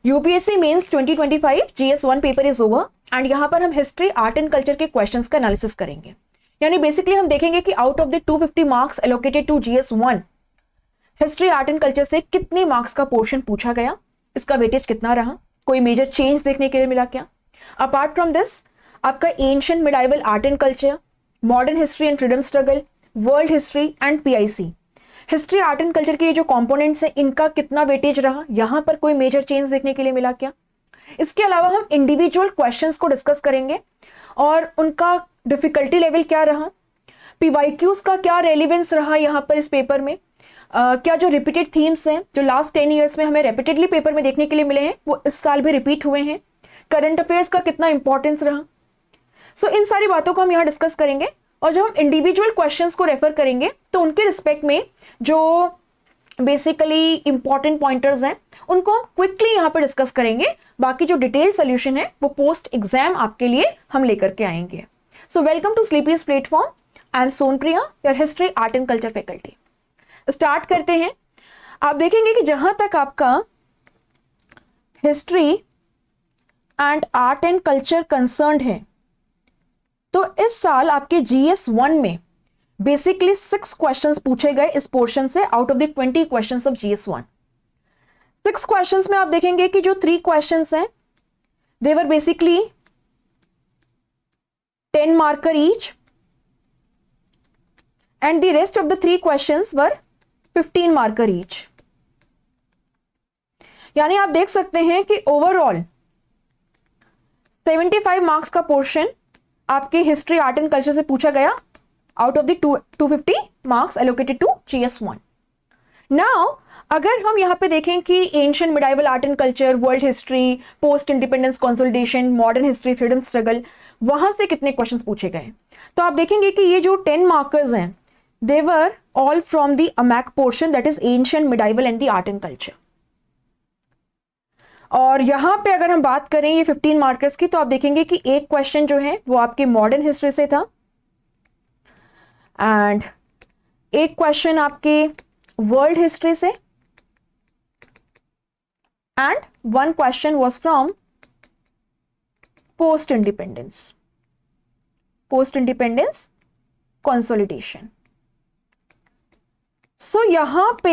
UPSC mains 2025 GS1 paper is over and यहाँ पर हम हिस्ट्री आर्ट एंड कल्चर के क्वेश्चंस का एनालिसिस करेंगे। यानी बेसिकली हम देखेंगे कि out of the 250 marks allocated to GS1 history art and culture से कितने मार्क्स का पोर्शन पूछा गया, इसका वेटेज कितना रहा, कोई मेजर चेंज देखने के लिए मिला क्या। अपार्ट फ्रॉम दिस आपका ancient medieval art and culture, modern history and freedom struggle, world history and PIC, history art and culture के ये जो कंपोनेंट्स हैं इनका कितना वेटेज रहा, यहां पर कोई मेजर चेंज देखने के लिए मिला क्या। इसके अलावा हम इंडिविजुअल क्वेश्चंस को डिस्कस करेंगे और उनका डिफिकल्टी लेवल क्या रहा, पीवाईक्यूज का क्या रेलिवेंस रहा यहाँ पर इस पेपर में, क्या जो रिपीटेड थीम्स हैं जो लास्ट 10 ईयर्स में हमें रिपीटेडली पेपर में देखने के लिए मिले हैं वो इस साल भी रिपीट हुए हैं, करंट अफेयर्स का कितना इंपॉर्टेंस रहा। सो इन सारी बातों को हम यहाँ डिस्कस करेंगे और जब हम इंडिविजुअल क्वेश्चंस को रेफर करेंगे तो उनके रिस्पेक्ट में जो बेसिकली इंपॉर्टेंट पॉइंटर्स हैं उनको हम क्विकली यहाँ पर डिस्कस करेंगे। बाकी जो डिटेल सोल्यूशन है वो पोस्ट एग्जाम आपके लिए हम लेकर के आएंगे। So welcome to Sleepy's platform, I am Sonpriya, your history art and culture faculty. Start करते हैं। आप देखेंगे कि जहां तक आपका history and art and culture concerned है तो इस साल आपके GS1 में बेसिकली 6 क्वेश्चंस पूछे गए इस पोर्शन से out of the 20 questions of GS1। 6 questions में आप देखेंगे कि जो 3 क्वेश्चंस हैं they were basically 10 marker each and the rest of the 3 questions were 15 marker each। यानी आप देख सकते हैं कि ओवरऑल 75 मार्क्स का पोर्शन आपके हिस्ट्री आर्ट एंड कल्चर से पूछा गया out of the 250 marks allocated to GS1। Now अगर हम यहां पे देखें कि ancient medieval art and culture, world history, post independence consolidation, modern history, freedom struggle, वहां से कितने क्वेश्चंस पूछे गए तो आप देखेंगे कि ये जो 10 मार्कर्स हैं they were all from the AMAC portion, that is ancient medieval and the art and culture। और यहां पे अगर हम बात करें ये 15 मार्कर्स की तो आप देखेंगे कि एक क्वेश्चन जो है वो आपके मॉडर्न हिस्ट्री से था एंड एक क्वेश्चन आपके वर्ल्ड हिस्ट्री से and 1 question was from post independence consolidation. So यहां पे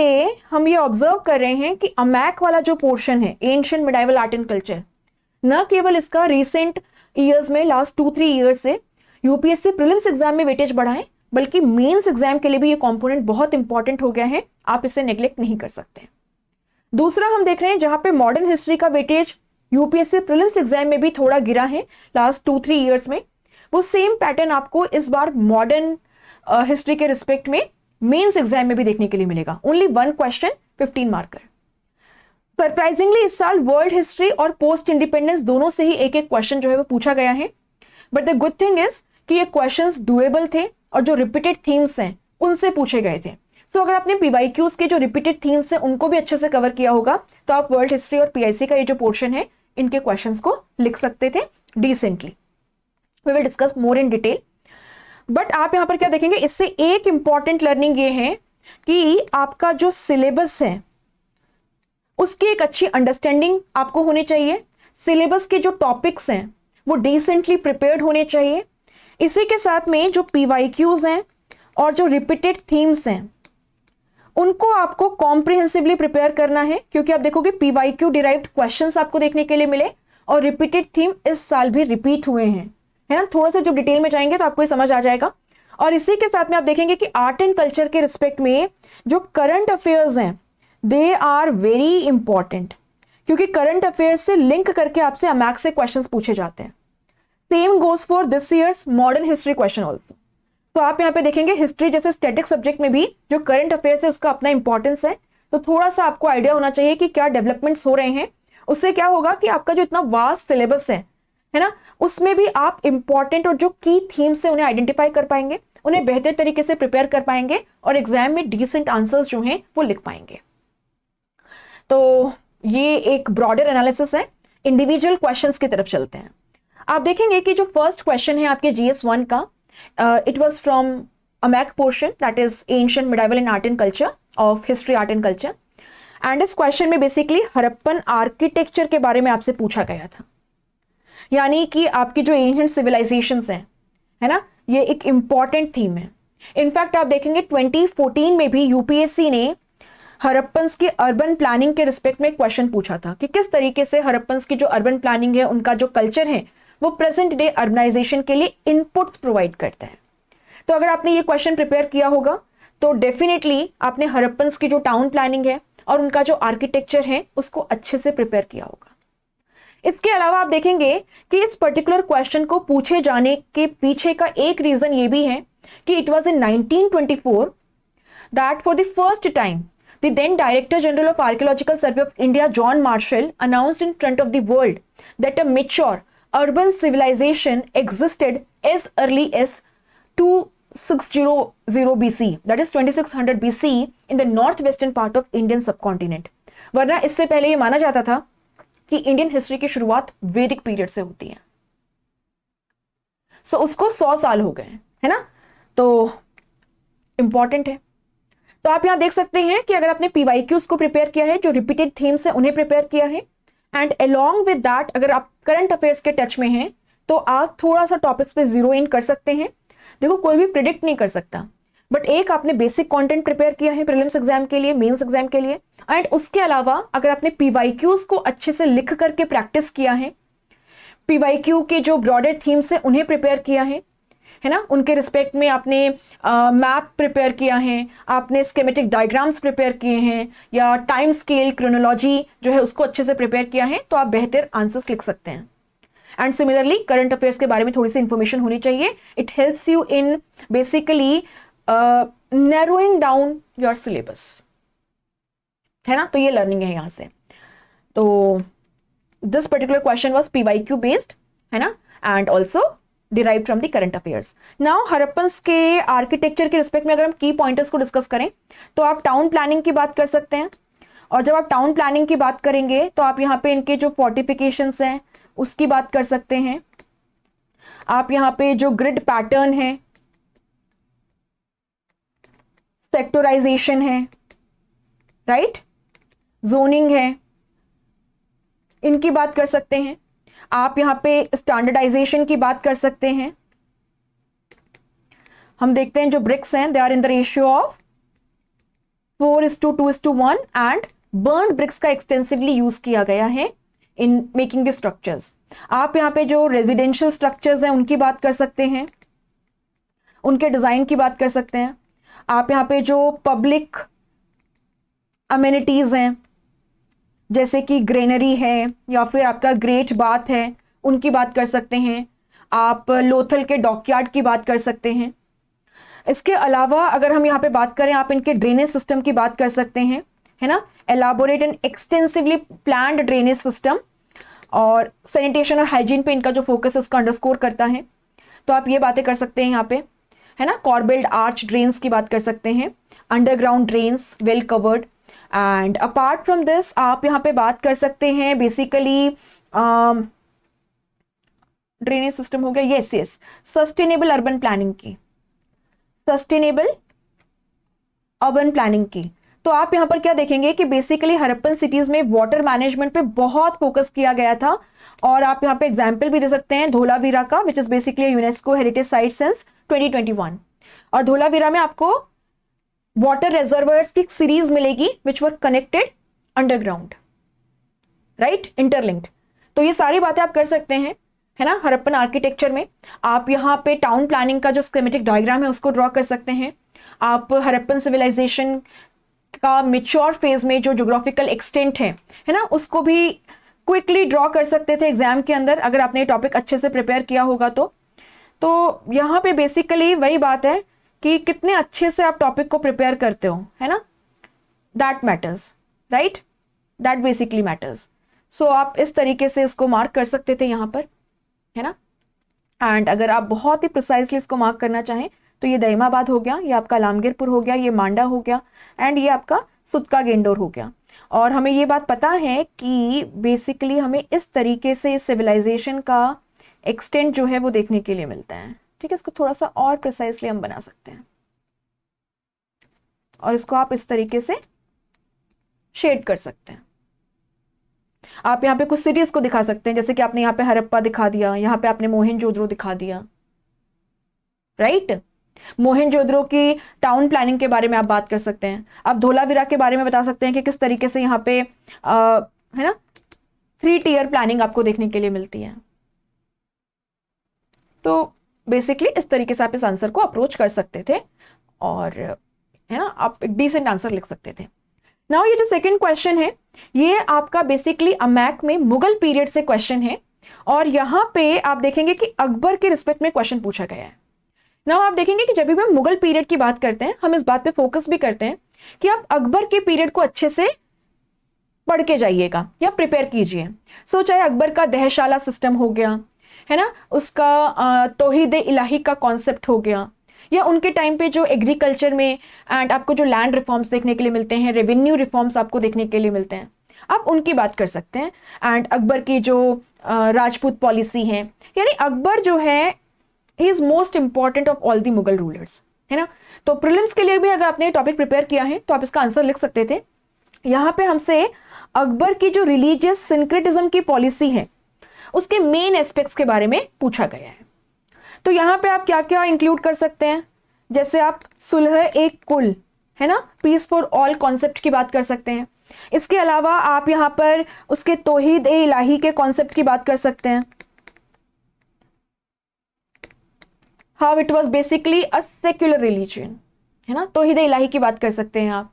हम ये ऑब्जर्व कर रहे हैं कि अमैक वाला जो पोर्शन है ancient medieval art and culture, न केवल इसका रिसेंट ईयर्स में लास्ट 2-3 ईयर्स से यूपीएससी प्रीलिम्स एग्जाम में वेटेज बढ़ा है बल्कि मेंस एग्जाम के लिए भी ये कंपोनेंट बहुत इंपॉर्टेंट हो गया है, आप इसे नेग्लेक्ट नहीं कर सकते। दूसरा हम देख रहे हैं जहां पे मॉडर्न हिस्ट्री का वेटेज यूपीएससी प्रीलिम्स एग्जाम में भी थोड़ा गिरा है लास्ट 2-3 ईयर्स में, वो सेम पैटर्न आपको इस बार मॉडर्न हिस्ट्री के रिस्पेक्ट में मेंस एग्जाम में भी देखने के लिए मिलेगा। Only 1 question 15 marker. सरप्राइजिंगली इस साल वर्ल्ड हिस्ट्री और पोस्ट इंडिपेंडेंस दोनों से ही एक क्वेश्चन जो है वो पूछा गया है, but the good thing is कि ये क्वेश्चंस डुएबल थे और जो रिपीटेड थीम्स हैं उनसे पूछे गए थे। सो अगर आपने पीवाईक्यूज के जो रिपीटेड थीम्स हैं उनको भी अच्छे से कवर किया होगा तो आप वर्ल्ड हिस्ट्री और पीआईसी का ये जो पोर्शन है इनके क्वेश्चंस को लिख सकते थे decently. We will discuss more in detail. But आप यहां पर क्या देखेंगे, इससे एक इंपॉर्टेंट लर्निंग ये है कि आपका जो सिलेबस है उसकी एक अच्छी अंडरस्टैंडिंग आपको होनी चाहिए। सिलेबस के जो टॉपिक्स हैं वो डिसेंटली प्रिपेयर्ड होने चाहिए। इसी के साथ में जो पीवाईक्यूज हैं और जो रिपीटेड थीम्स हैं उनको आपको कॉम्प्रिहेंसिवली प्रिपेयर करना है, क्योंकि आप देखोगे पीवाईक्यू डिराइव्ड क्वेश्चंस आपको देखने के लिए मिले और रिपीटेड थीम इस साल भी रिपीट हुए हैं, है ना। थोड़ा सा जब डिटेल में जाएंगे तो आपको ये समझ आ जाएगा। और इसी के साथ में आप देखेंगे कि आर्ट एंड कल्चर के रिस्पेक्ट में जो करंट अफेयर्स हैं दे आर वेरी इंपॉर्टेंट, क्योंकि करंट अफेयर्स से लिंक करके आपसे अमैक से क्वेश्चंस पूछे जाते हैं। Same goes for this years modern history question also. तो आप यहाँ पे देखेंगे हिस्ट्री जैसे स्टैटिक सब्जेक्ट में भी जो करंट अफेयर्स है उसका अपना इंपॉर्टेंस है, तो थोड़ा सा आपको आइडिया होना चाहिए कि क्या डेवलपमेंट्स हो रहे हैं। उससे क्या होगा कि आपका जो इतना वास्ट सिलेबस है ना, उसमें भी आप इंपॉर्टेंट और जो की थीम्स है उन्हें आइडेंटिफाई कर पाएंगे, उन्हें बेहतर तरीके से प्रिपेयर कर पाएंगे और एग्जाम में डिसेंट आंसर्स जो हैं वो लिख पाएंगे। तो ये एक ब्रॉडर एनालिसिस है। इंडिविजुअल क्वेश्चंस की तरफ चलते हैं। आप देखेंगे कि जो फर्स्ट क्वेश्चन है आपके GS1 का, it was from AMAC portion, that is ancient medieval and art and culture of history art and culture. And इस क्वेश्चन में बेसिकली हड़प्पन आर्किटेक्चर के बारे में आपसे पूछा गया था, यानी कि आपकी जो एंशिएंट सिविलाइजेशंस हैं, है ना, ये एक इंपॉर्टेंट थीम है। इनफैक्ट आप देखेंगे 2014 में भी यूपीएससी ने हड़प्पन्स की अर्बन प्लानिंग के रिस्पेक्ट में क्वेश्चन पूछा था कि किस तरीके से हड़प्पन्स की जो अर्बन प्लानिंग है, उनका जो कल्चर है, वो प्रेजेंट डे अर्बनाइजेशन के लिए इनपुट्स प्रोवाइड करता है। तो अगर आपने ये क्वेश्चन प्रिपेयर किया होगा तो डेफिनेटली आपने हड़प्पन्स की जो टाउन प्लानिंग है और उनका जो आर्किटेक्चर है उसको अच्छे से प्रिपेयर किया होगा। इसके अलावा आप देखेंगे कि इस पर्टिकुलर क्वेश्चन को पूछे जाने के पीछे का एक रीजन ये भी है कि it was in 1924 that for the first time the then director general of archaeological survey of India John Marshall announced in front of the world that a mature urban civilization existed as early as 2600 BC, that is 2600 BC in the northwestern part of Indian subcontinent। वरना इससे पहले ये माना जाता था कि Indian history की शुरुआत वैदिक पीरियड से होती है। सो उसको 100 साल हो गए, है ना, तो इंपॉर्टेंट है। तो आप यहां देख सकते हैं कि अगर आपने पीवाईक्यूज को प्रिपेयर किया है, जो रिपीटेड थीम्स है उन्हें प्रिपेयर किया है, एंड अलोंग विद दैट अगर आप करंट अफेयर्स के टच में हैं तो आप थोड़ा सा टॉपिक्स पे जीरो इन कर सकते हैं। देखो कोई भी प्रिडिक्ट नहीं कर सकता, बट एक आपने बेसिक कंटेंट प्रिपेयर किया है प्रीलिम्स एग्जाम के लिए, मेंस एग्जाम के लिए, एंड उसके अलावा अगर आपने पीवाईक्यूज को अच्छे से लिख करके प्रैक्टिस किया है, पीवाईक्यू के जो ब्रॉडर थीम्स है उन्हें प्रिपेयर किया है ना, उनके रिस्पेक्ट में आपने मैप प्रिपेयर किया है, आपने स्कीमेटिक डायग्राम्स प्रिपेयर किए हैं, या टाइम स्केल क्रोनोलॉजी जो है उसको अच्छे से प्रिपेयर किया है, तो आप बेहतर आंसर्स लिख सकते हैं। एंड सिमिलरली करंट अफेयर्स के बारे में थोड़ी सी इंफॉर्मेशन होनी चाहिए। It helps you in basically narrowing down your syllabus, है ना, तो ये लर्निंग है यहां से। तो this particular question was PYQ based, है ना, and also derived from the current affairs। Now Harappans के आर्किटेक्चर के रिस्पेक्ट में अगर हम की पॉइंटर्स को डिस्कस करें तो आप टाउन प्लानिंग की बात कर सकते हैं, और जब आप टाउन प्लानिंग की बात करेंगे तो आप यहाँ पे इनके जो फोर्टिफिकेशंस हैं उसकी बात कर सकते हैं, आप यहाँ पे जो ग्रिड पैटर्न है, सेक्टोराइजेशन है, राइट, जोनिंग है, इनकी बात कर सकते हैं। आप यहां पे स्टैंडर्डाइजेशन की बात कर सकते हैं। हम देखते हैं जो ब्रिक्स हैं they are in the ratio of 4:2:1 and burnt bricks का एक्सटेंसिवली यूज किया गया है इन मेकिंग द स्ट्रक्चर्स। आप यहां पे जो रेजिडेंशियल स्ट्रक्चर्स हैं उनकी बात कर सकते हैं, उनके डिजाइन की बात कर सकते हैं। आप यहां पे जो पब्लिक अमेनिटीज हैं जैसे कि ग्रेनरी है या फिर आपका ग्रेट बाथ है, उनकी बात कर सकते हैं। आप लोथल के डॉकयार्ड की बात कर सकते हैं। इसके अलावा अगर हम यहाँ पे बात करें, आप इनके ड्रेनेज सिस्टम की बात कर सकते हैं, है ना, elaborate and extensively planned drainage system, और सैनिटेशन और हाइजीन पे इनका जो फोकस है उसका अंडरस्कोर करता है। तो आप ये बातें कर सकते हैं यहाँ पे, है ना, कॉर्बेल्ड आर्च ड्रेन्स की बात कर सकते हैं, underground drains well covered. And apart from this आप यहाँ पे बात कर सकते हैं बेसिकली ड्रेनेज सिस्टम हो गया, यस सस्टेनेबल अर्बन प्लानिंग की, सस्टेनेबल अर्बन प्लानिंग की। तो आप यहाँ पर क्या देखेंगे कि बेसिकली हड़प्पन सिटीज में वाटर मैनेजमेंट पे बहुत फोकस किया गया था, और आप यहाँ पे एग्जाम्पल भी दे सकते हैं धोलावीरा का, which is basically UNESCO heritage site since 2021। और धोलावीरा में आपको वाटर रिजर्वायर्स की सीरीज मिलेगी which were connected underground, right, interlinked. तो ये सारी बातें आप कर सकते हैं, है ना, हड़प्पन आर्किटेक्चर में। आप यहाँ पे टाउन प्लानिंग का जो स्कीमेटिक डायग्राम है उसको ड्रॉ कर सकते हैं। आप हड़प्पन सिविलाइजेशन का मेच्योर फेज में जो ज्योग्राफिकल एक्सटेंट है ना, उसको भी क्विकली ड्रॉ कर सकते थे एग्जाम के अंदर अगर आपने ये टॉपिक अच्छे से प्रिपेयर किया होगा तो यहाँ पे बेसिकली वही बात है कि कितने अच्छे से आप टॉपिक को प्रिपेयर करते हो, है ना, that matters, right, that basically matters. So आप इस तरीके से इसको मार्क कर सकते थे यहाँ पर, है ना। एंड अगर आप बहुत ही प्रिसाइसली इसको मार्क करना चाहें तो ये दईमाबाद हो गया, ये आपका लामगिरपुर हो गया, ये मांडा हो गया, एंड ये आपका सुतका गेंडोर हो गया। और हमें ये बात पता है कि बेसिकली हमें इस तरीके से सिविलाइजेशन का एक्सटेंट जो है वो देखने के लिए मिलता है। ठीक है, इसको थोड़ा सा और प्रिसाइसली हम बना सकते हैं और इसको आप इस तरीके से शेड कर सकते हैं। आप यहाँ पे कुछ सिटीज को दिखा सकते हैं, जैसे कि आपने यहाँ पे हड़प्पा दिखा दिया, यहाँ पे आपने मोहनजोदड़ो दिखा दिया, राइट। मोहनजोदड़ो की टाउन प्लानिंग के बारे में आप बात कर सकते हैं। आप धोलावीरा के बारे में बता सकते हैं कि किस तरीके से यहाँ पे है ना 3 टियर प्लानिंग आपको देखने के लिए मिलती है। तो बेसिकली इस तरीके से आप इस आंसर को अप्रोच कर सकते थे और है ना आप एक डिसेंट आंसर लिख सकते थे। नाउ ये जो सेकंड क्वेश्चन है ये आपका बेसिकली अमैक में मुगल पीरियड से क्वेश्चन है और यहां पे आप देखेंगे कि अकबर के रिस्पेक्ट में क्वेश्चन पूछा गया है। नाउ आप देखेंगे कि जब भी हम मुगल पीरियड की बात करते हैं हम इस बात पे फोकस भी करते हैं कि आप अकबर के पीरियड को अच्छे से पढ़ के जाइएगा या प्रिपेयर कीजिए। सो चाहे अकबर का दहशाला सिस्टम हो गया है ना, उसका तौहीद इलाही का कॉन्सेप्ट हो गया, या उनके टाइम पे जो एग्रीकल्चर में एंड आपको जो लैंड रिफॉर्म्स देखने के लिए मिलते हैं, रेवेन्यू रिफॉर्म्स आपको देखने के लिए मिलते हैं, आप उनकी बात कर सकते हैं। एंड अकबर की जो राजपूत पॉलिसी है, यानी अकबर जो है he is most important of all the Mughal rulers, है ना। तो प्रीलिम्स के लिए भी अगर आपने टॉपिक प्रिपेयर किया है तो आप इसका आंसर लिख सकते थे। यहाँ पे हमसे अकबर की जो रिलीजियस सिंक्रेटिज्म की पॉलिसी है उसके मेन एस्पेक्ट्स के बारे में पूछा गया है। तो यहाँ पे आप क्या क्या इंक्लूड कर सकते हैं, जैसे आप सुलह एक कुल, है ना, पीस फॉर ऑल कॉन्सेप्ट की बात कर सकते हैं। इसके अलावा आप यहाँ पर उसके तौहीद ए इलाही के कॉन्सेप्ट की बात कर सकते हैं, how it was basically a secular religion, है ना, तौहीद ए इलाही की बात कर सकते हैं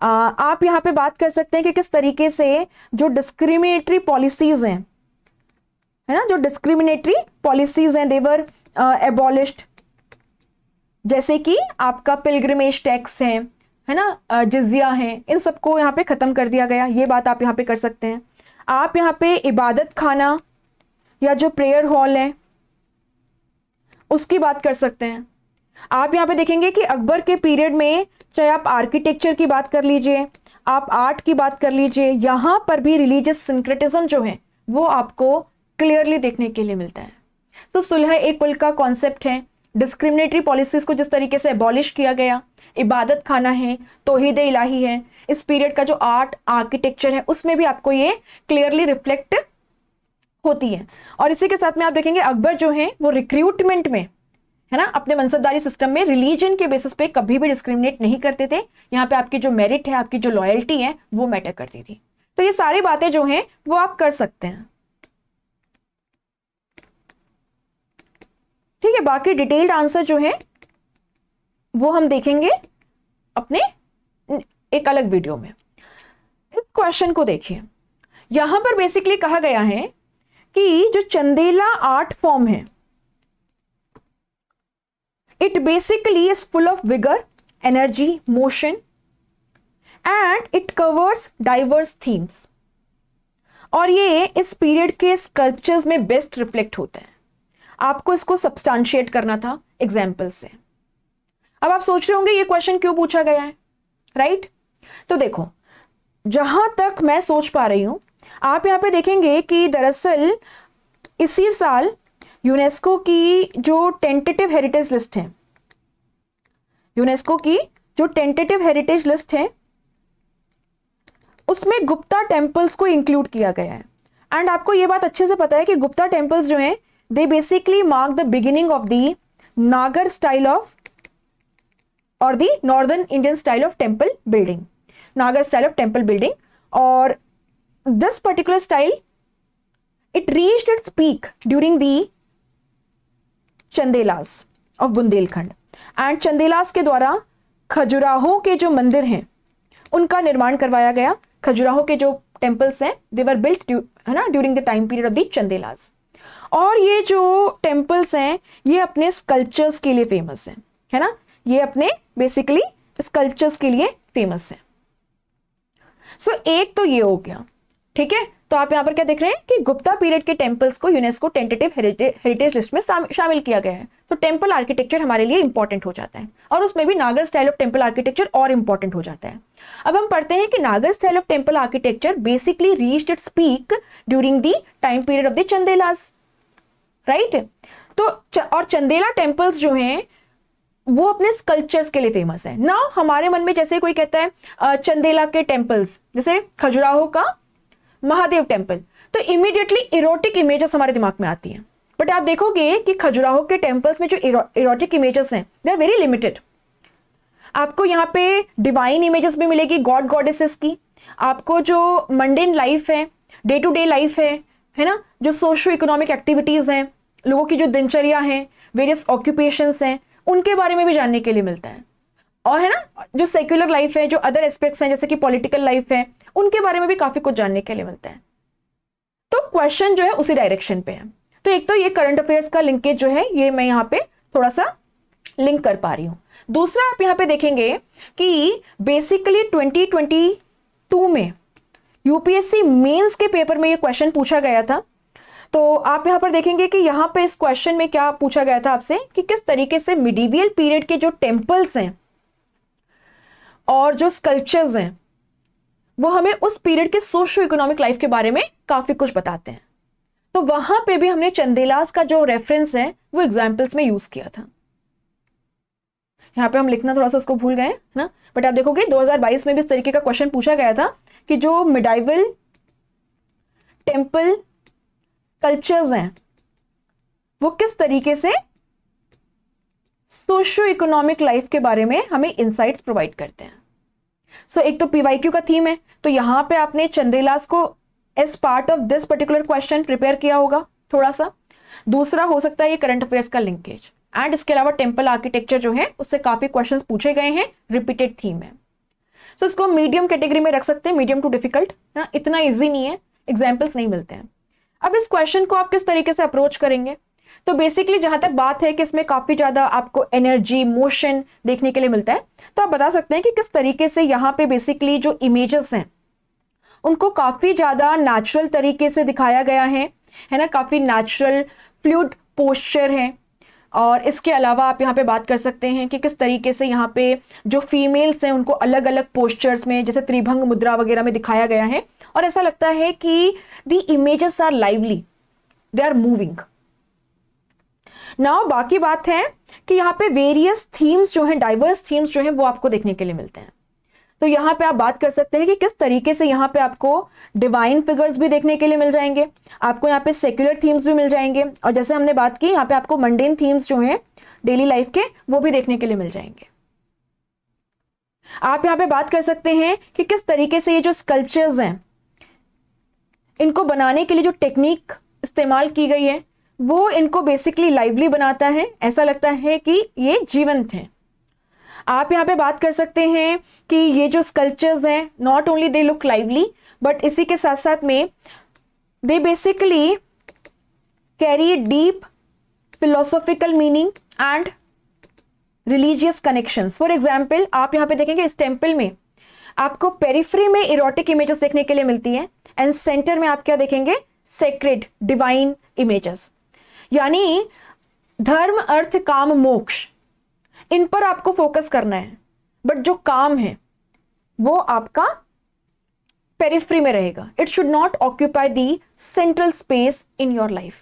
आप यहाँ पे बात कर सकते हैं कि किस तरीके से जो डिस्क्रिमिनेटरी पॉलिसीज हैं, है ना, जो डिस्क्रिमिनेटरी पॉलिसीज हैं देवर एबॉलिश्ड, जैसे कि आपका पिलग्रिमेज टैक्स है ना, जिजिया है, इन सबको यहाँ पे खत्म कर दिया गया। ये बात आप यहाँ पे कर सकते हैं। आप यहाँ पे इबादत खाना या जो प्रेयर हॉल है उसकी बात कर सकते हैं। आप यहाँ पे देखेंगे कि अकबर के पीरियड में चाहे आप आर्किटेक्चर की बात कर लीजिए, आप आर्ट की बात कर लीजिए, यहाँ पर भी रिलीजियस सिंक्रेटिज्म जो है वो आपको क्लियरली देखने के लिए मिलता है। तो सुलह एक कुल का कॉन्सेप्ट है, डिस्क्रिमिनेटरी पॉलिसीज को जिस तरीके से एबॉलिश किया गया, इबादत खाना है, तौहीद इलाही है, इस पीरियड का जो आर्ट आर्किटेक्चर है उसमें भी आपको ये क्लियरली रिफ्लेक्ट होती है। और इसी के साथ में आप देखेंगे अकबर जो है वो रिक्रूटमेंट में, है ना, अपने मनसबदारी सिस्टम में रिलीजन के बेसिस पे कभी भी डिस्क्रिमिनेट नहीं करते थे। यहाँ पे आपकी जो मेरिट है, आपकी जो लॉयल्टी है वो मैटर करती थी। तो ये सारी बातें जो हैं वो आप कर सकते हैं, ठीक है। बाकी डिटेल्ड आंसर जो है वो हम देखेंगे अपने एक अलग वीडियो में। इस क्वेश्चन को देखिए, यहां पर बेसिकली कहा गया है कि जो चंदेला आर्ट फॉर्म है it basically is full of vigour, energy, motion and it covers diverse themes, और ये इस पीरियड के स्कल्पचर्स में बेस्ट रिफ्लेक्ट होता है। आपको इसको सब्सटेंशिएट करना था एग्जाम्पल से। अब आप सोच रहे होंगे ये क्वेश्चन क्यों पूछा गया है, राइट। तो देखो, जहां तक मैं सोच पा रही हूं, आप यहां पे देखेंगे कि दरअसल इसी साल यूनेस्को की जो टेंटेटिव हेरिटेज लिस्ट है, यूनेस्को की जो टेंटेटिव हेरिटेज लिस्ट है उसमें गुप्ता टेम्पल्स को इंक्लूड किया गया है। एंड आपको ये बात अच्छे से पता है कि गुप्ता टेम्पल्स जो हैं they basically mark the beginning of the Nagar style of or the northern Indian style of temple building, Nagar style of temple building, or this particular style it reached its peak during the Chandelas of Bundelkhand, and Chandelas के द्वारा खजुराहो के जो मंदिर हैं उनका निर्माण करवाया गया। खजुराहो के जो टेम्पल्स हैं they were built है ना during the time period of the Chandelas, और ये जो टेम्पल्स हैं ये अपने स्कल्पचर्स के लिए फेमस हैं, है ना, ये अपने बेसिकली स्कल्पचर्स के लिए फेमस हैं। सो एक तो ये हो गया, ठीक है। तो आप यहाँ पर क्या देख रहे हैं कि गुप्ता पीरियड के टेम्पल्स को यूनेस्को टेंटेटिव हेरिटेज लिस्ट में शामिल किया गया है। तो टेम्पल आर्किटेक्चर हमारे लिए इंपॉर्टेंट हो जाता है, और उसमें भी नागर स्टाइल ऑफ टेम्पल आर्किटेक्चर और इंपॉर्टेंट हो जाता है। अब हम पढ़ते हैं कि नागर style of temple architecture basically reached its peak during the time period of the Chandelas, right. तो और चंदेला टेम्पल्स जो हैं वो अपने स्कल्पचर्स के लिए फेमस है ना। हमारे मन में जैसे कोई कहता है चंदेला के टेम्पल्स, जैसे खजुराहो का महादेव टेम्पल, तो इमीडिएटली इरोटिक इमेजेस हमारे दिमाग में आती हैं। बट आप देखोगे कि खजुराहो के टेम्पल्स में जो इरोटिक इमेजेस हैं दे आर वेरी लिमिटेड। आपको यहाँ पे डिवाइन इमेजेस भी मिलेगी, गॉड गॉडेसेस की। आपको जो मंडेन लाइफ है, डे टू डे लाइफ है ना, जो सोशो इकोनॉमिक एक्टिविटीज हैं, लोगों की जो दिनचर्या है, वेरियस ऑक्यूपेशंस हैं, उनके बारे में भी जानने के लिए मिलता है। और है ना, जो सेक्युलर लाइफ है, जो अदर एस्पेक्ट्स हैं जैसे कि पॉलिटिकल लाइफ है, उनके बारे में भी काफी कुछ जानने के लिए मिलता है। तो क्वेश्चन जो है उसी डायरेक्शन पे है। तो एक तो ये करंट अफेयर्स का लिंकेज जो है ये मैं यहाँ पे थोड़ा सा लिंक कर पा रही हूं। दूसरा आप यहाँ पे देखेंगे कि बेसिकली 2022 में यूपीएससी मेंस के पेपर में ये क्वेश्चन पूछा गया था। तो आप यहां पर देखेंगे कि यहां पे इस क्वेश्चन में क्या पूछा गया था आपसे कि किस तरीके से मिडिवियल पीरियड के जो टेम्पल्स हैं और जो स्कल्पचर्स हैं वो हमें उस पीरियड के सोशो इकोनॉमिक लाइफ के बारे में काफी कुछ बताते हैं। तो वहां पे भी हमने चंदेलास का जो रेफरेंस है वो एग्जाम्पल्स में यूज किया था। यहां पे हम लिखना थोड़ा सा उसको भूल गए ना, बट आप देखोगे 2022 में भी इस तरीके का क्वेश्चन पूछा गया था कि जो मिडाइवल टेम्पल कल्चर्स हैं वो किस तरीके से सोशो इकोनॉमिक लाइफ के बारे में हमें इंसाइट्स प्रोवाइड करते हैं। सो एक तो पीवाईक्यू का थीम है, तो यहां पे आपने चंदेलास को as part of this particular question prepare किया होगा थोड़ा सा। दूसरा हो सकता है ये करंट अफेयर्स का लिंकेज, एंड इसके अलावा टेम्पल आर्किटेक्चर जो है उससे काफी क्वेश्चंस पूछे गए हैं, रिपीटेड थीम है। सो इसको मीडियम कैटेगरी में रख सकते हैं, मीडियम टू डिफिकल्ट ना, इतना इजी नहीं है, एग्जाम्पल्स नहीं मिलते हैं। अब इस क्वेश्चन को आप किस तरीके से अप्रोच करेंगे, तो बेसिकली जहां तक बात है कि इसमें काफी ज्यादा आपको एनर्जी मोशन देखने के लिए मिलता है, तो आप बता सकते हैं कि किस तरीके से यहाँ पे बेसिकली जो इमेजेस हैं उनको काफी ज्यादा नेचुरल तरीके से दिखाया गया है ना, काफी नेचुरल फ्लूइड पोस्चर है। और इसके अलावा आप यहाँ पे बात कर सकते हैं कि किस तरीके से यहाँ पे जो फीमेल्स हैं उनको अलग अलग पोस्चर्स में जैसे त्रिभंग मुद्रा वगैरह में दिखाया गया है, और ऐसा लगता है कि the images are lively, they are moving. Now बाकी बात है कि यहाँ पे वेरियस थीम्स जो हैं, डाइवर्स थीम्स जो हैं वो आपको देखने के लिए मिलते हैं। तो यहाँ पे आप बात कर सकते हैं कि किस तरीके से यहाँ पे आपको डिवाइन फिगर्स भी देखने के लिए मिल जाएंगे, आपको यहाँ पे सेक्युलर थीम्स भी मिल जाएंगे, और जैसे हमने बात की यहाँ पे आपको मंडेन थीम्स जो हैं डेली लाइफ के वो भी देखने के लिए मिल जाएंगे। आप यहाँ पे बात कर सकते हैं कि किस तरीके से ये जो स्कल्पचर्स हैं इनको बनाने के लिए जो टेक्निक इस्तेमाल की गई है वो इनको बेसिकली लाइवली बनाता है, ऐसा लगता है कि ये जीवंत हैं। आप यहाँ पे बात कर सकते हैं कि ये जो स्कल्पचर्स हैं not only they look lively, but इसी के साथ साथ में they basically carry deep philosophical meaning and religious connections. For example आप यहाँ पे देखेंगे इस टेम्पल में आपको पेरिफ्री में इरोटिक इमेजेस देखने के लिए मिलती हैं, एंड सेंटर में आप क्या देखेंगे, सेक्रेड डिवाइन इमेजेस। यानी धर्म अर्थ काम मोक्ष इन पर आपको फोकस करना है, बट जो काम है वो आपका पेरिफ्री में रहेगा। It should not occupy the central space in your life.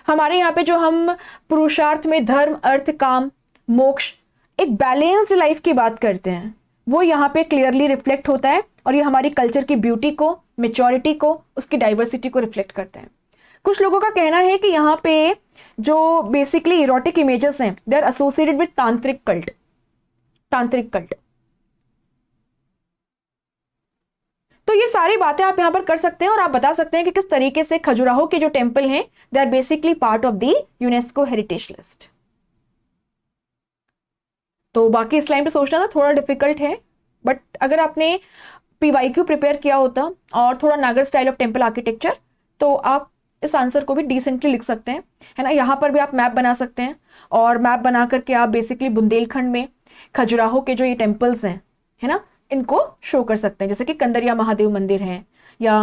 हमारे यहाँ पे जो हम पुरुषार्थ में धर्म अर्थ काम मोक्ष एक बैलेंस्ड लाइफ की बात करते हैं वो यहाँ पे क्लियरली रिफ्लेक्ट होता है, और ये हमारी कल्चर की ब्यूटी को, मेच्योरिटी को, उसकी डाइवर्सिटी को रिफ्लेक्ट करता है। कुछ लोगों का कहना है कि यहाँ पे जो बेसिकली इरोटिक इमेजेस हैं दे आर एसोसिएटेड विद तांत्रिक कल्ट। तो ये सारी बातें आप यहां पर कर सकते हैं, और आप बता सकते हैं कि किस तरीके से खजुराहो के जो टेम्पल हैं they are basically part of the UNESCO heritage list. तो बाकी इस लाइन पे सोचना था थोड़ा डिफिकल्ट है, बट अगर आपने पीवाईक्यू प्रिपेयर किया होता और थोड़ा नागर स्टाइल ऑफ टेम्पल आर्किटेक्चर, तो आप इस आंसर को भी डिसेंटली लिख सकते हैं, है ना। यहाँ पर भी आप मैप बना सकते हैं, और मैप बना करके आप बेसिकली बुंदेलखंड में खजुराहो के जो ये टेम्पल्स हैं, है ना, इनको शो कर सकते हैं। जैसे कि कंदरिया महादेव मंदिर है, या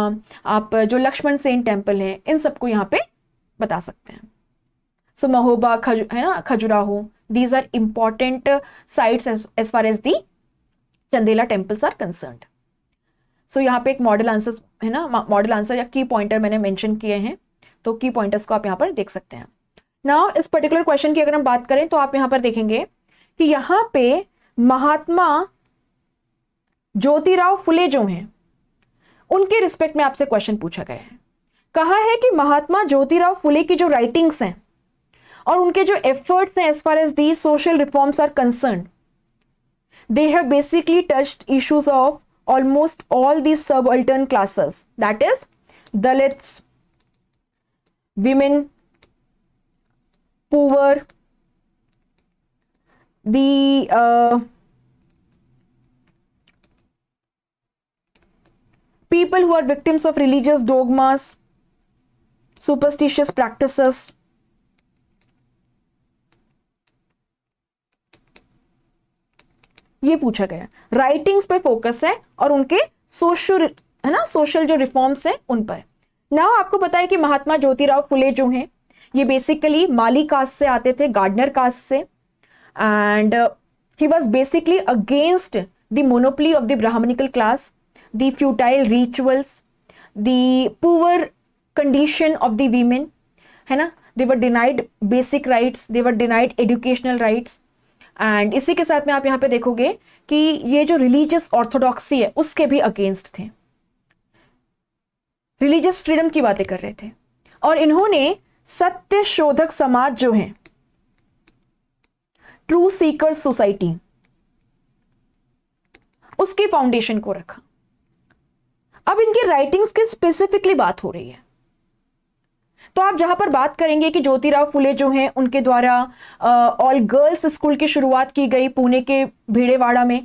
आप जो लक्ष्मण सेन टेम्पल है, इन सबको यहाँ पे बता सकते हैं। सो महोबा है ना, Khajuraho, these are important sites as far as the Chandela temples are concerned. So यहाँ पे एक मॉडल आंसर है ना, मॉडल आंसर या की पॉइंटर मैंने मेंशन किए हैं, तो की पॉइंटर्स को आप यहाँ पर देख सकते हैं। नाउ इस पर्टिकुलर क्वेश्चन की अगर हम बात करें तो आप यहाँ पर देखेंगे कि यहां पे महात्मा ज्योतिराव फुले जो हैं उनके रिस्पेक्ट में आपसे क्वेश्चन पूछा गया है। कहा है कि महात्मा ज्योतिराव फुले की जो राइटिंग्स हैं और उनके जो एफर्ट्स हैं as far as the social reforms are concerned, they have basically touched issues of almost all these subaltern classes, that is Dalits, women, poor, the people who are victims of religious dogmas, superstitious practices. ये पूछा गया, writings पे focus है और उनके social, है ना, social जो रिफॉर्म्स हैं उन पर। नाउ आपको पता है कि महात्मा ज्योतिराव फुले जो हैं ये बेसिकली माली कास्ट से आते थे, गार्डनर कास्ट से, and he was basically against the monopoly of the Brahmanical class, the futile rituals, the poor condition of the women, है ना, they were denied basic rights, they were denied educational rights. And इसी के साथ में आप यहाँ पे देखोगे कि ये जो रिलीजियस ऑर्थोडॉक्सी है उसके भी अगेंस्ट थे, रिलीजियस फ्रीडम की बातें कर रहे थे। और इन्होंने सत्य शोधक समाज जो है, ट्रू सीकर्स सोसाइटी, उसकी फाउंडेशन को रखा। अब इनकी राइटिंग्स की स्पेसिफिकली बात हो रही है, तो आप जहां पर बात करेंगे कि ज्योतिराव फुले जो हैं उनके द्वारा ऑल गर्ल्स स्कूल की शुरुआत की गई पुणे के भीड़ेवाड़ा में,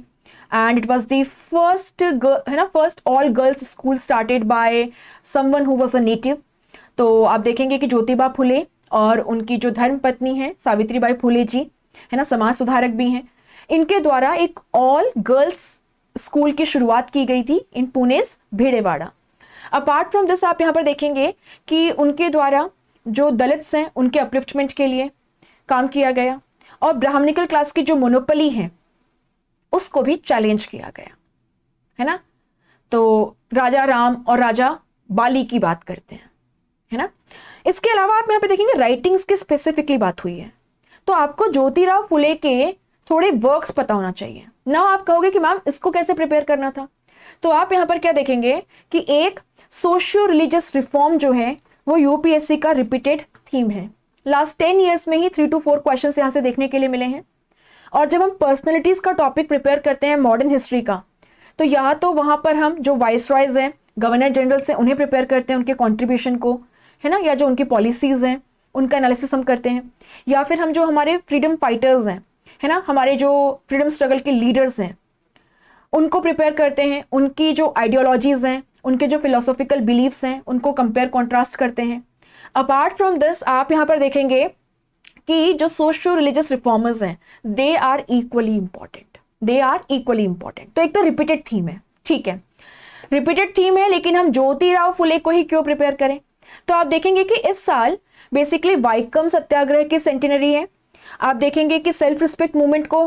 and it was the first, है ना, first all girls school started by someone who was a native. तो आप देखेंगे कि ज्योतिबा फुले और उनकी जो धर्म पत्नी है सावित्रीबाई फुले जी, है ना, समाज सुधारक भी हैं, इनके द्वारा एक ऑल गर्ल्स स्कूल की शुरुआत की गई थी इन पुणे's भीड़ेवाड़ा। अपार्ट फ्रॉम दिस आप यहाँ पर देखेंगे कि उनके द्वारा जो दलित्स हैं उनके अपलिफ्टमेंट के लिए काम किया गया और ब्राह्मणिकल क्लास की जो मोनोपोली है उसको भी चैलेंज किया गया, है ना। तो राजा राम और राजा बाली की बात करते हैं, है ना। इसके अलावा आप यहाँ पे देखेंगे राइटिंग्स की स्पेसिफिकली बात हुई है, तो आपको ज्योतिराव फुले के थोड़े वर्क्स पता होना चाहिए ना। आप कहोगे कि मैम इसको कैसे प्रिपेयर करना था, तो आप यहाँ पर क्या देखेंगे कि एक सोशियो रिलीजियस रिफॉर्म जो है वो यूपीएससी का रिपीटेड थीम है। लास्ट 10 ईयर्स में ही 3 to 4 क्वेश्चन यहाँ से देखने के लिए मिले हैं। और जब हम पर्सनैलिटीज का टॉपिक प्रिपेयर करते हैं मॉडर्न हिस्ट्री का, तो या तो वहां पर हम जो वाइसरॉयज हैं, गवर्नर जनरल्स हैं, उन्हें प्रिपेयर करते हैं, उनके कॉन्ट्रीब्यूशन को, है ना, या जो उनकी पॉलिसीज हैं उनका एनालिसिस हम करते हैं, या फिर हम जो हमारे फ्रीडम फाइटर्स हैं, है ना, हमारे जो फ्रीडम स्ट्रगल के लीडर्स हैं उनको प्रिपेयर करते हैं, उनकी जो आइडियोलॉजीज हैं, उनके जो फिलोसॉफिकल बिलीव्स हैं उनको कंपेयर कॉन्ट्रास्ट करते हैं। अपार्ट फ्रॉम दिस आप यहाँ पर देखेंगे कि जो सोशियो रिलीजियस रिफॉर्मर्स हैं they are equally important, they are equally important. तो एक तो रिपीटेड थीम है, ठीक है, रिपीटेड थीम है, लेकिन हम ज्योतिराव फुले को ही क्यों प्रिपेयर करें। तो आप देखेंगे कि इस साल बेसिकली वाइकम सत्याग्रह की सेंटिनरी है। आप देखेंगे कि सेल्फ रिस्पेक्ट मूवमेंट को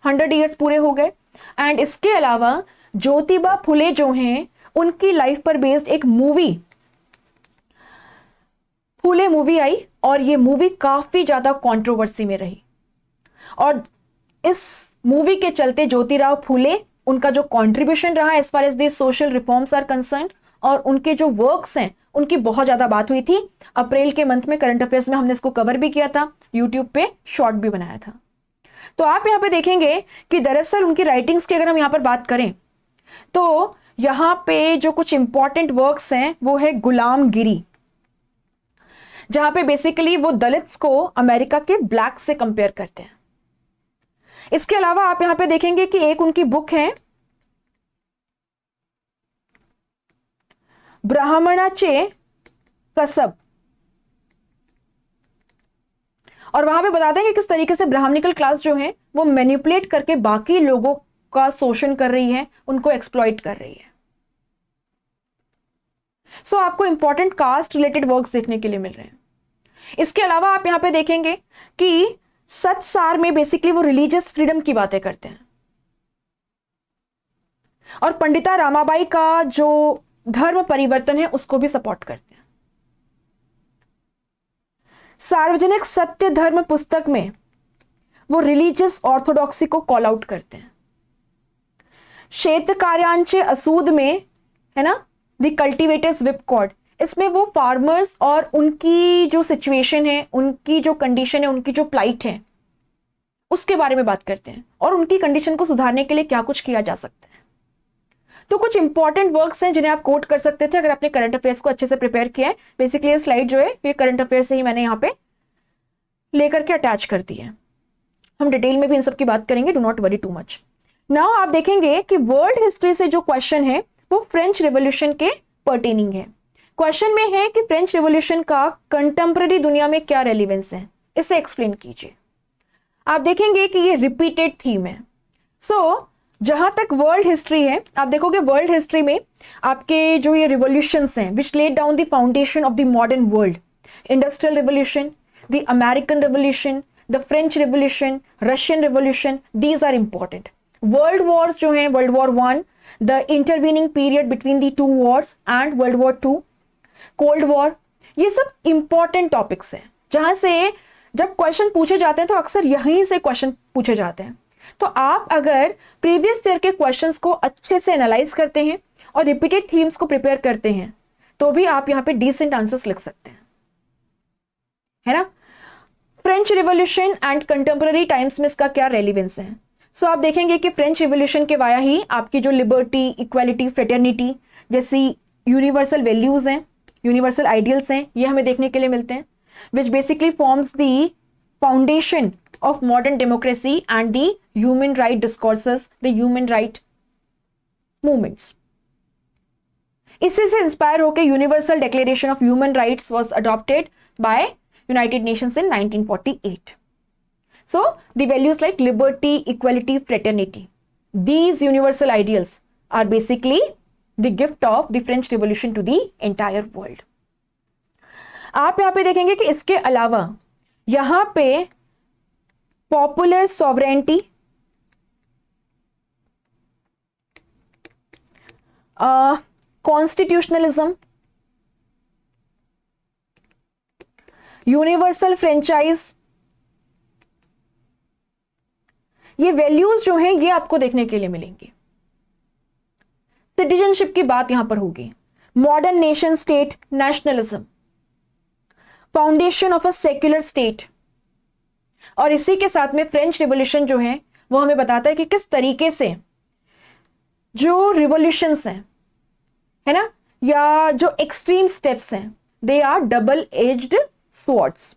100 ईयर्स पूरे हो गए, एंड इसके अलावा ज्योतिबा फुले जो हैं उनकी लाइफ पर बेस्ड एक मूवी फुले मूवी आई, और ये मूवी काफी ज्यादा कंट्रोवर्सी में रही। और इस मूवी के चलते ज्योतिराव फुले, उनका जो कंट्रीब्यूशन रहा as far as the social reforms are concerned, और उनके जो वर्क्स हैं उनकी बहुत ज्यादा बात हुई थी। अप्रैल के मंथ में करंट अफेयर्स में हमने इसको कवर भी किया था, यूट्यूब पे शॉर्ट भी बनाया था। तो आप यहाँ पे देखेंगे कि दरअसल उनकी राइटिंग्स की अगर हम यहाँ पर बात करें तो यहाँ पे जो कुछ इंपॉर्टेंट वर्क्स हैं वो है गुलामगिरी, जहां पे बेसिकली वो दलित्स को अमेरिका के ब्लैक से कंपेयर करते हैं। इसके अलावा आप यहां पे देखेंगे कि एक उनकी बुक है ब्राह्मणाचे कसब, और वहां पे बताते हैं कि किस तरीके से ब्राह्मणिकल क्लास जो है वो मैनिपुलेट करके बाकी लोगों का शोषण कर रही है, उनको एक्सप्लॉइट कर रही है। सो आपको इंपॉर्टेंट कास्ट रिलेटेड वर्क्स देखने के लिए मिल रहे हैं। इसके अलावा आप यहां पे देखेंगे कि सत्सार में बेसिकली वो रिलीजियस फ्रीडम की बातें करते हैं, और पंडिता रामाबाई का जो धर्म परिवर्तन है उसको भी सपोर्ट करते हैं। सार्वजनिक सत्य धर्म पुस्तक में वो रिलीजियस ऑर्थोडॉक्सी को कॉल आउट करते हैं। क्षेत्र कार्यांचे असूद में, है ना, द कल्टिवेटर्स विप कॉर्ड, इसमें वो फार्मर्स और उनकी जो सिचुएशन है, उनकी जो कंडीशन है, उनकी जो प्लाइट है, उसके बारे में बात करते हैं और उनकी कंडीशन को सुधारने के लिए क्या कुछ किया जा सकता है। तो कुछ इंपॉर्टेंट वर्क्स हैं जिन्हें आप कोट कर सकते थे अगर आपने करंट अफेयर्स को अच्छे से प्रिपेयर किया है। बेसिकली ये स्लाइड जो है ये करंट अफेयर्स से ही मैंने यहाँ पे लेकर के अटैच कर दी है। हम डिटेल में भी इन सब की बात करेंगे, do not worry too much. Now आप देखेंगे कि वर्ल्ड हिस्ट्री से जो क्वेश्चन है वो फ्रेंच रेवोल्यूशन के पर्टेनिंग है। क्वेश्चन में है कि फ्रेंच रेवोल्यूशन का कंटेम्पररी दुनिया में क्या रेलिवेंस है, इसे एक्सप्लेन कीजिए। आप देखेंगे कि ये रिपीटेड थीम है। सो जहां तक वर्ल्ड हिस्ट्री है, आप देखोगे वर्ल्ड हिस्ट्री में आपके जो ये रिवोल्यूशंस हैं which laid down the foundation of the modern world, industrial revolution, the American revolution, the French revolution, Russian revolution, these are important. World wars जो हैं, world war 1, the intervening period between the 2 wars and world war 2, cold war, ये सब important topics हैं जहां से जब question पूछे जाते हैं तो अक्सर यहीं से क्वेश्चन पूछे जाते हैं। तो आप अगर प्रीवियस ईयर के क्वेश्चंस को अच्छे से एनालाइज करते हैं और रिपीटेड थीम्स को प्रिपेयर करते हैं तो भी आप यहां पे डिसेंट आंसर्स लिख सकते हैं, है ना। French revolution and contemporary times में इसका क्या रेलिवेंस है। सो आप देखेंगे कि फ्रेंच रिवोल्यूशन के वाया ही आपकी जो लिबर्टी, इक्वालिटी, फ्रेटर्निटी जैसी यूनिवर्सल वैल्यूज हैं, यूनिवर्सल आइडियल्स हैं, ये हमें देखने के लिए मिलते हैं, which basically forms the foundation of modern democracy and the human right discourses, the human right movements. इसी से इंस्पायर होकर universal declaration of human rights was adopted by United Nations in 1948. So the values like liberty, equality, fraternity, these universal ideals are basically the gift of the French Revolution to the entire world. आप यहां पे देखेंगे कि इसके अलावा यहां पे popular sovereignty, constitutionalism, universal franchise, ये वैल्यूज जो हैं ये आपको देखने के लिए मिलेंगे। सिटीजनशिप की बात यहां पर होगी, modern nation state, nationalism, foundation of a secular state, और इसी के साथ में फ्रेंच रिवॉल्यूशन जो है वो हमें बताता है कि किस तरीके से जो रिवॉल्यूशंस हैं, है ना, या जो एक्सट्रीम स्टेप्स हैं, they are double edged swords.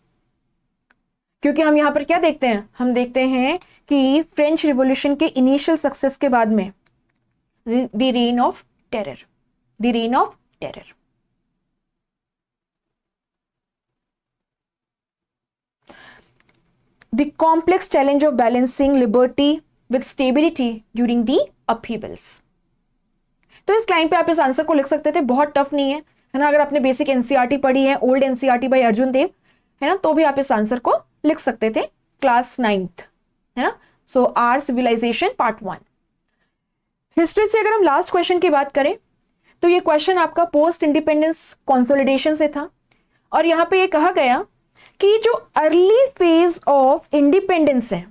क्योंकि हम यहां पर क्या देखते हैं, हम देखते हैं कि फ्रेंच रिवॉल्यूशन के इनिशियल सक्सेस के बाद में the rain of terror, the rain of terror, the complex challenge of balancing liberty with stability during the upheavals. तो इस लाइन पे आप इस आंसर को लिख सकते थे, बहुत टफ नहीं है ना। अगर आपने बेसिक एनसीईआरटी पढ़ी है, ओल्ड एनसीईआरटी बाय अर्जुन देव, है ना, तो भी आप इस आंसर को लिख सकते थे, क्लास 9th, है ना। सो आर सिविलाइजेशन पार्ट 1। हिस्ट्री से अगर हम लास्ट क्वेश्चन की बात करें तो ये क्वेश्चन आपका पोस्ट इंडिपेंडेंस कंसोलिडेशन से था, और यहां पे ये कहा गया कि जो अर्ली फेज ऑफ इंडिपेंडेंस है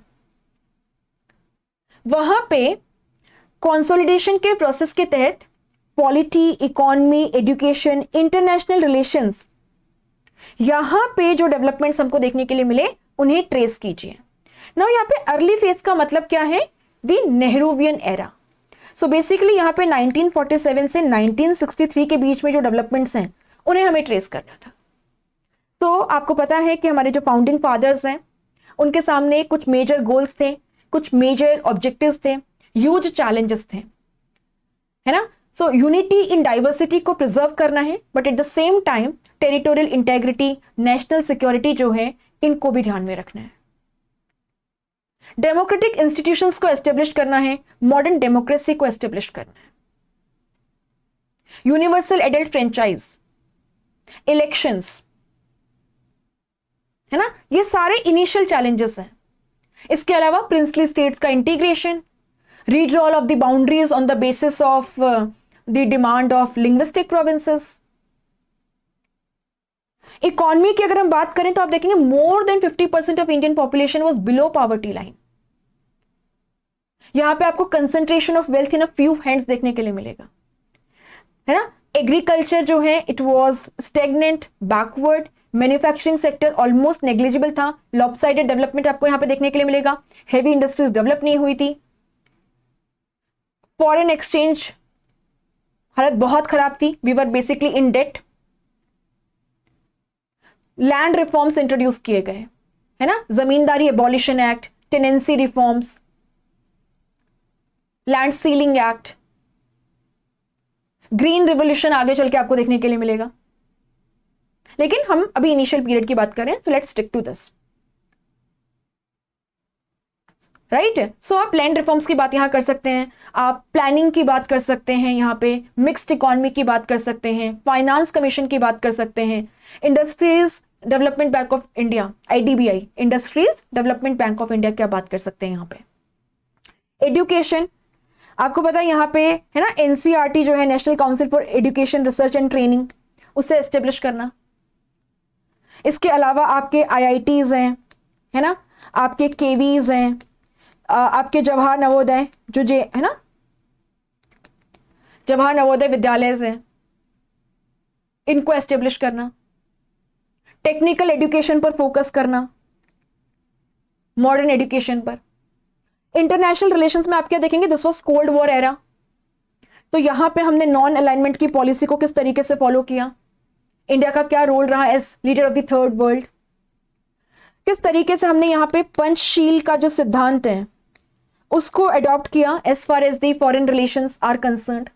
वहां पे कंसोलिडेशन के प्रोसेस के तहत polity, economy, education, international relations, यहां पे जो डेवलपमेंट्स हमको देखने के लिए मिले उन्हें ट्रेस कीजिए। नाउ यहां पे अर्ली फेज का मतलब क्या है, the Nehruvian era. So basically यहां पे 1947 से 1963 के बीच में जो डेवलपमेंट्स हैं उन्हें हमें ट्रेस करना था। तो आपको पता है कि हमारे जो फाउंडिंग फादर्स हैं उनके सामने कुछ मेजर गोल्स थे, कुछ मेजर ऑब्जेक्टिव्स थे, ह्यूज चैलेंजेस थे, है ना। सो यूनिटी इन डाइवर्सिटी को प्रिजर्व करना है, but at the same time territorial integrity, national security जो है, इनको भी ध्यान में रखना है। डेमोक्रेटिक इंस्टीट्यूशंस को एस्टेब्लिश करना है, मॉडर्न डेमोक्रेसी को एस्टेब्लिश करना है, यूनिवर्सल एडल्ट फ्रेंचाइज, इलेक्शंस, है ना, ये सारे इनिशियल चैलेंजेस हैं। इसके अलावा प्रिंसली स्टेट्स का integration, redrawal of the boundaries on the basis of the demand of linguistic provinces, economy की अगर हम बात करें तो आप देखेंगे more than 50% of Indian population was below poverty line. यहां पे आपको concentration of wealth in a few hands देखने के लिए मिलेगा, है ना। एग्रीकल्चर जो है it was stagnant, backward. Manufacturing sector almost negligible था। लॉपसाइडेड डेवलपमेंट आपको यहां पे देखने के लिए मिलेगा। हेवी इंडस्ट्रीज डेवलप नहीं हुई थी। फॉरेन एक्सचेंज हालत बहुत खराब थी। We were basically in debt. Land reforms introduce किए गए, है ना। Zamindari abolition act, tenancy reforms, land ceiling act, green revolution आगे चल के आपको देखने के लिए मिलेगा। लेकिन हम अभी इनिशियल पीरियड की बात करें, so let's stick to this, right. So आप लैंड रिफॉर्म्स की बात यहां कर सकते हैं, आप प्लानिंग की बात कर सकते हैं, यहां पे मिक्स्ड इकोनॉमी की बात कर सकते हैं, फाइनेंस कमीशन की बात कर सकते हैं, industries development bank of India IDBI, industries development bank of India की आप बात कर सकते हैं। यहां पे एजुकेशन आपको पता है यहां पे, है ना, NCERT जो है national council for education research and training, उसे एस्टेब्लिश करना। इसके अलावा आपके IITs हैं, है ना, आपके KVs हैं, आपके जवाहर नवोदय जो है ना, जवाहर नवोदय विद्यालय हैं, इनको एस्टेब्लिश करना। टेक्निकल एजुकेशन पर फोकस करना, मॉडर्न एजुकेशन पर। इंटरनेशनल रिलेशंस में आप क्या देखेंगे, this was cold war era. तो यहां पे हमने नॉन अलाइनमेंट की पॉलिसी को किस तरीके से फॉलो किया, इंडिया का क्या रोल रहा as leader of the third world, किस तरीके से हमने यहां पे पंचशील का जो सिद्धांत है उसको अडॉप्ट किया as far as the foreign relations are concerned.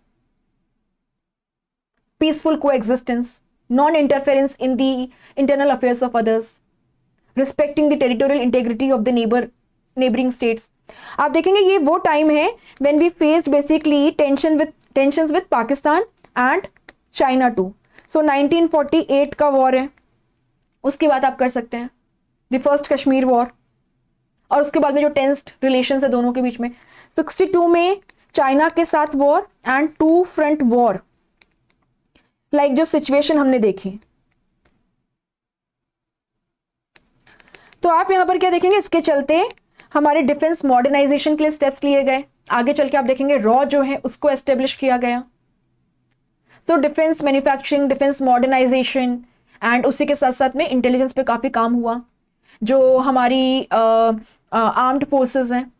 Peaceful coexistence, non interference in the internal affairs of others, respecting the territorial integrity of the neighbouring states. आप देखेंगे ये वो टाइम है when we faced basically tensions with Pakistan and China too. So 1948 का war है, उसकी बात आप कर सकते हैं, द फर्स्ट कश्मीर वॉर, और उसके बाद में जो टेंस्ड रिलेशंस है दोनों के बीच में। 62 में चाइना के साथ war and 2 front war, like जो सिचुएशन हमने देखी। तो आप यहां पर क्या देखेंगे, इसके चलते हमारे डिफेंस मॉडर्नाइजेशन के लिए स्टेप्स लिए गए। आगे चल के आप देखेंगे रॉ जो है उसको एस्टेब्लिश किया गया। So defence manufacturing, defence modernisation, and उसी के साथ साथ में इंटेलिजेंस पे काफी काम हुआ। जो हमारी आर्म्ड फोर्सेस हैं,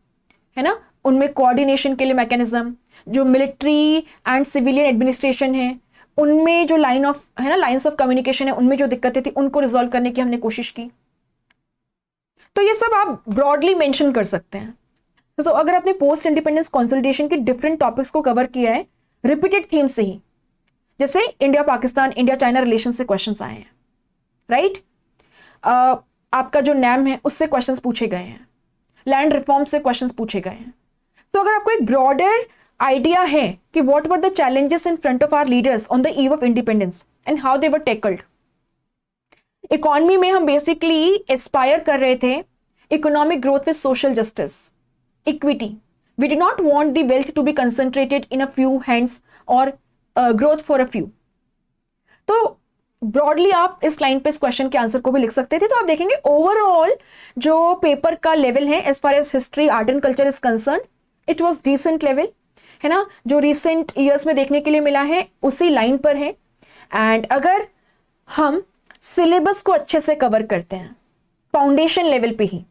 है ना, उनमें कोऑर्डिनेशन के लिए मैकेनिज्म, जो मिलिट्री एंड सिविलियन एडमिनिस्ट्रेशन है उनमें जो लाइंस ऑफ कम्युनिकेशन है उनमें जो दिक्कतें थी उनको रिजॉल्व करने की हमने कोशिश की। तो ये सब आप ब्रॉडली मेंशन कर सकते हैं। तो अगर आपने पोस्ट इंडिपेंडेंस कंसोलिडेशन के डिफरेंट टॉपिक्स को कवर किया है रिपीटेड थीम से ही, जैसे India Pakistan, India China relation से क्वेश्चंस आए हैं, राइट। आपका जो नैम है उससे क्वेश्चंस पूछे गए हैं, लैंड रिफॉर्म से क्वेश्चंस पूछे गए हैं। तो अगर आपको एक ब्रॉडर आइडिया है कि what were the challenges in front of our leaders on the eve of independence and how they were tackled. Economy में हम बेसिकली एस्पायर कर रहे थे economic growth with social justice, equity. We do not want the wealth to be concentrated in a few hands और growth for a few. तो broadly आप इस line पे इस क्वेश्चन के आंसर को भी लिख सकते थे। तो आप देखेंगे ओवरऑल जो पेपर का लेवल है as far as history, art and culture is concern, it was decent level, है ना। जो रिसेंट ईयर्स में देखने के लिए मिला है उसी लाइन पर है। एंड अगर हम सिलेबस को अच्छे से कवर करते हैं फाउंडेशन लेवल पे ही,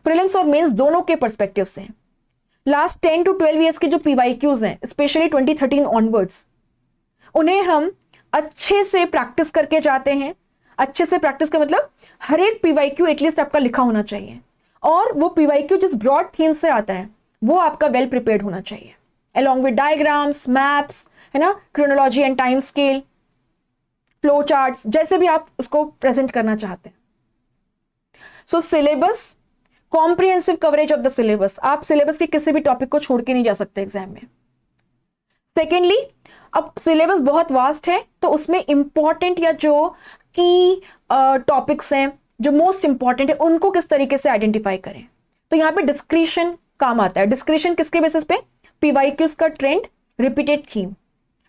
प्रीलिम्स और मेंस दोनों के पर्सपेक्टिव से, लास्ट 10 to 12 ईयर्स के जो PYQs हैं स्पेशली 2013 ऑनवर्ड्स, उन्हें हम अच्छे से प्रैक्टिस करके जाते हैं। अच्छे से प्रैक्टिस का मतलब हर एक PYQ एटलीस्ट आपका लिखा होना चाहिए, और वो PYQ जिस ब्रॉड थीम से आता है वो आपका वेल प्रिपेयर्ड होना चाहिए, along with diagrams, maps, है ना, chronology and time scale, flow charts, जैसे भी आप उसको प्रेजेंट करना चाहते हैं। सो syllabus, comprehensive coverage of the syllabus, आप सिलेबस के किसी भी टॉपिक को छोड़ के नहीं जा सकते एग्जाम में। सेकेंडली, अब सिलेबस बहुत वास्ट है तो उसमें इंपॉर्टेंट या जो की टॉपिक्स हैं जो मोस्ट इंपॉर्टेंट है उनको किस तरीके से आइडेंटिफाई करें। तो यहां पे डिस्क्रिशन काम आता है। डिस्क्रिशन किसके बेसिस पे, PYQs का trend, repeated theme.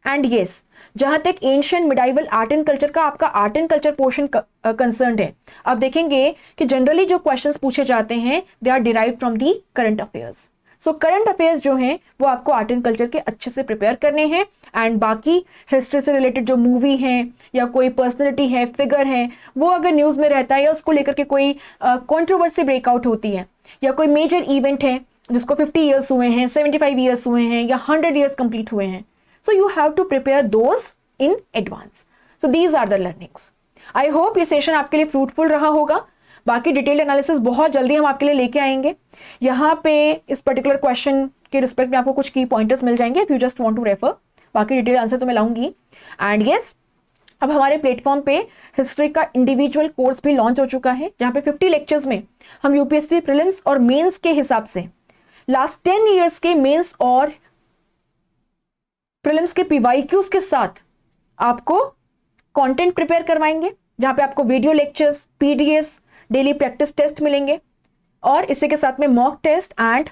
And yes, जहां तक ancient medieval art and culture का आपका art and culture portion concern है, आप देखेंगे कि जनरली जो क्वेश्चंस पूछे जाते हैं they are derived from the current affairs. So current affairs जो हैं वो आपको आर्ट एंड कल्चर के अच्छे से प्रिपेयर करने हैं। एंड बाकी हिस्ट्री से रिलेटेड जो मूवी है या कोई पर्सनैलिटी है, फिगर है, वो अगर न्यूज़ में रहता है या उसको लेकर के कोई कंट्रोवर्सी ब्रेकआउट होती है या कोई मेजर इवेंट है जिसको 50 ईयर्स हुए हैं, 75 ईयर्स हुए हैं या 100 ईयर्स कंप्लीट हुए हैं, so you have to prepare those in advance. So these are the learnings. I hope ये सेशन आपके लिए फ्रूटफुल रहा होगा। बाकी डिटेल एनालिसिस बहुत जल्दी हम आपके लिए लेके आएंगे। यहाँ पे इस पर्टिकुलर क्वेश्चन के रिस्पेक्ट में आपको कुछ की पॉइंटर्स मिल जाएंगे if you just want to refer. बाकी डिटेल आंसर तो मैं लाऊंगी। एंड यस, अब हमारे प्लेटफॉर्म पे हिस्ट्री का इंडिविजुअल कोर्स भी लॉन्च हो चुका है, जहाँ पे 50 लेक्चर्स में हम यूपीएससी प्रीलिम्स और मेंस के हिसाब से लास्ट 10 ईयर्स के मेंस और प्रीलिम्स के पीवाईक्यूज के साथ आपको कंटेंट प्रिपेयर करवाएंगे, जहां पे आपको video lectures, PDFs, daily practice test मिलेंगे और इसी के साथ में mock test and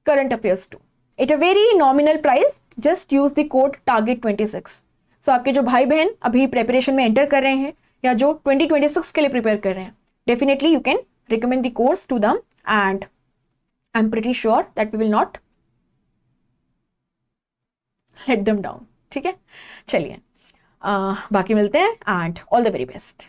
current affairs too at a very nominal price. Just use the code target 26। So आपके जो भाई बहन अभी प्रिपरेशन में एंटर कर रहे हैं या जो 2026 के लिए प्रिपेयर कर रहे हैं, definitely you can recommend the course to them and I am pretty sure that we will not let them down. ठीक है, चलिए बाकी मिलते हैं and all the very best.